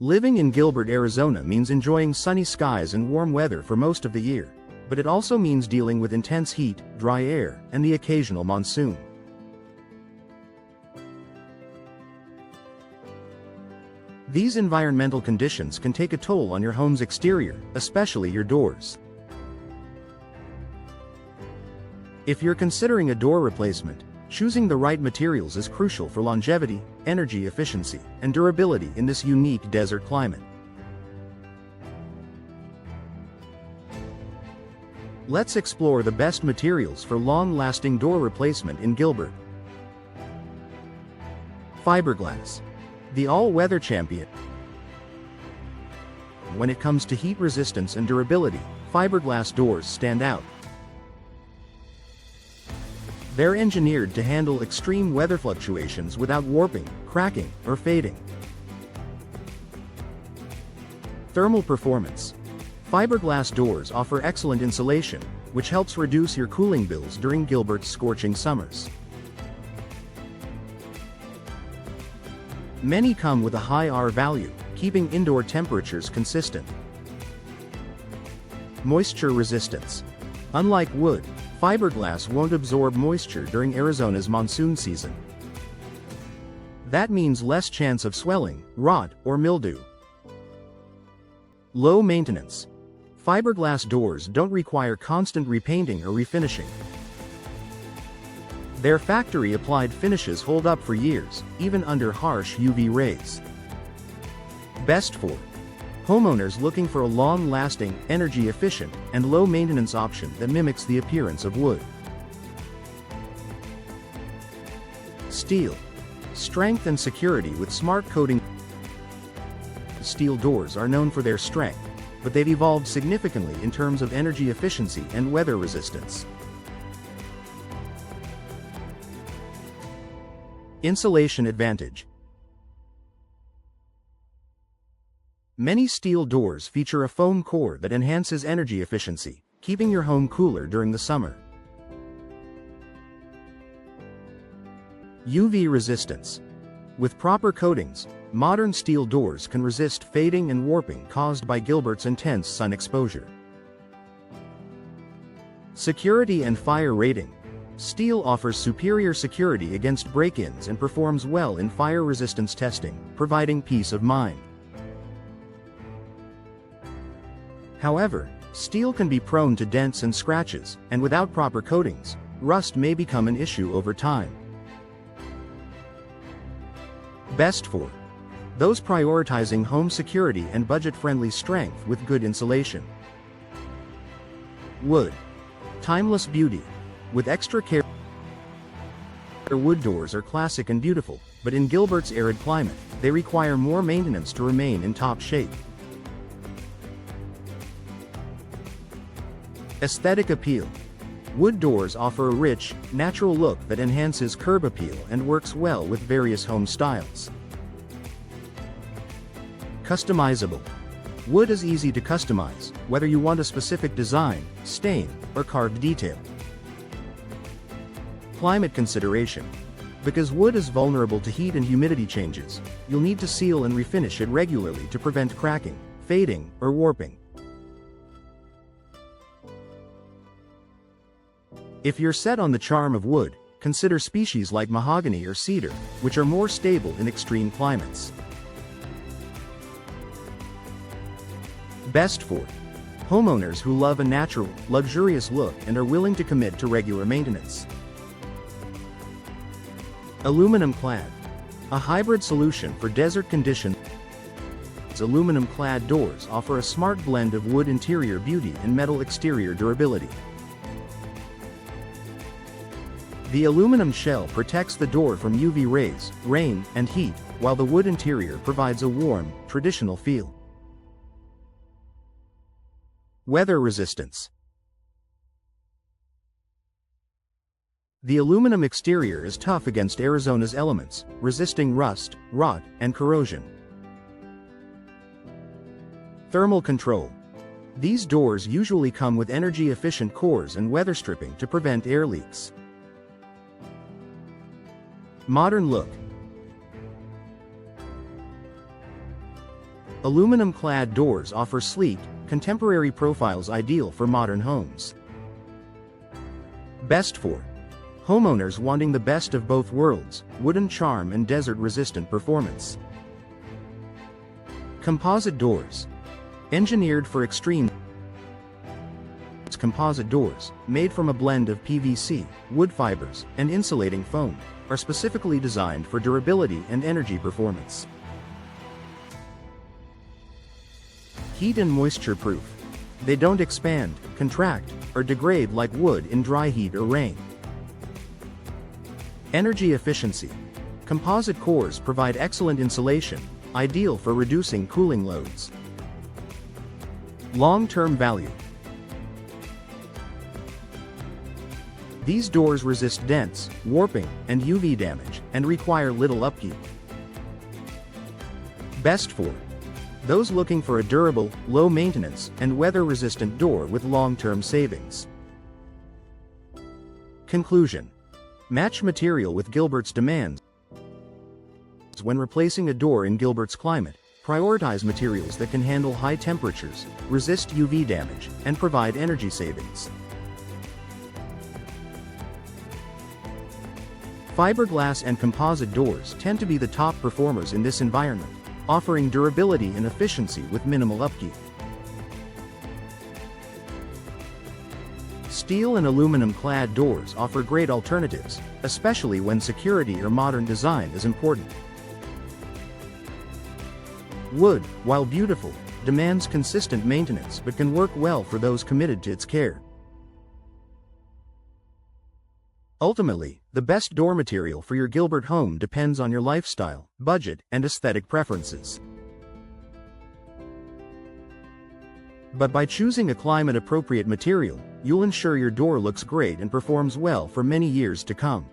Living in Gilbert, Arizona means enjoying sunny skies and warm weather for most of the year, but it also means dealing with intense heat, dry air, and the occasional monsoon. These environmental conditions can take a toll on your home's exterior, especially your doors. If you're considering a door replacement, choosing the right materials is crucial for longevity, energy efficiency, and durability in this unique desert climate. Let's explore the best materials for long-lasting door replacement in Gilbert. Fiberglass, the all-weather champion. When it comes to heat resistance and durability, fiberglass doors stand out. They're engineered to handle extreme weather fluctuations without warping, cracking, or fading. Thermal performance. Fiberglass doors offer excellent insulation, which helps reduce your cooling bills during Gilbert's scorching summers. Many come with a high R value, keeping indoor temperatures consistent. Moisture resistance. Unlike wood, fiberglass won't absorb moisture during Arizona's monsoon season. That means less chance of swelling, rot, or mildew. Low maintenance. Fiberglass doors don't require constant repainting or refinishing. Their factory-applied finishes hold up for years, even under harsh UV rays. Best for homeowners looking for a long-lasting, energy-efficient, and low-maintenance option that mimics the appearance of wood. Steel. Strength and security with smart coating. Steel doors are known for their strength, but they've evolved significantly in terms of energy efficiency and weather resistance. Insulation advantage. Many steel doors feature a foam core that enhances energy efficiency, keeping your home cooler during the summer. UV resistance. With proper coatings, modern steel doors can resist fading and warping caused by Gilbert's intense sun exposure. Security and fire rating. Steel offers superior security against break-ins and performs well in fire resistance testing, providing peace of mind. However, steel can be prone to dents and scratches, and without proper coatings, rust may become an issue over time. Best for those prioritizing home security and budget-friendly strength with good insulation. Wood. Timeless beauty. With extra care, wood doors are classic and beautiful, but in Gilbert's arid climate, they require more maintenance to remain in top shape. Aesthetic appeal. Wood doors offer a rich, natural look that enhances curb appeal and works well with various home styles. Customizable. Wood is easy to customize, whether you want a specific design, stain, or carved detail. Climate consideration. Because wood is vulnerable to heat and humidity changes, you'll need to seal and refinish it regularly to prevent cracking, fading, or warping. If you're set on the charm of wood, consider species like mahogany or cedar, which are more stable in extreme climates. Best for homeowners who love a natural, luxurious look and are willing to commit to regular maintenance. Aluminum clad. A hybrid solution for desert conditions. Aluminum-clad doors offer a smart blend of wood interior beauty and metal exterior durability. The aluminum shell protects the door from UV rays, rain, and heat, while the wood interior provides a warm, traditional feel. Weather resistance. The aluminum exterior is tough against Arizona's elements, resisting rust, rot, and corrosion. Thermal control. These doors usually come with energy-efficient cores and weather stripping to prevent air leaks. Modern look. Aluminum-clad doors offer sleek, contemporary profiles ideal for modern homes. Best for homeowners wanting the best of both worlds, wooden charm and desert-resistant performance. Composite doors. Engineered for extreme composite doors, made from a blend of PVC, wood fibers, and insulating foam, are specifically designed for durability and energy performance. Heat and moisture proof. They don't expand, contract, or degrade like wood in dry heat or rain. Energy efficiency. Composite cores provide excellent insulation, ideal for reducing cooling loads. Long-term value. These doors resist dents, warping, and UV damage, and require little upkeep. Best for those looking for a durable, low-maintenance, and weather-resistant door with long-term savings. Conclusion. Match material with Gilbert's demands. When replacing a door in Gilbert's climate, prioritize materials that can handle high temperatures, resist UV damage, and provide energy savings. Fiberglass and composite doors tend to be the top performers in this environment, offering durability and efficiency with minimal upkeep. Steel and aluminum-clad doors offer great alternatives, especially when security or modern design is important. Wood, while beautiful, demands consistent maintenance but can work well for those committed to its care. Ultimately, the best door material for your Gilbert home depends on your lifestyle, budget, and aesthetic preferences. But by choosing a climate-appropriate material, you'll ensure your door looks great and performs well for many years to come.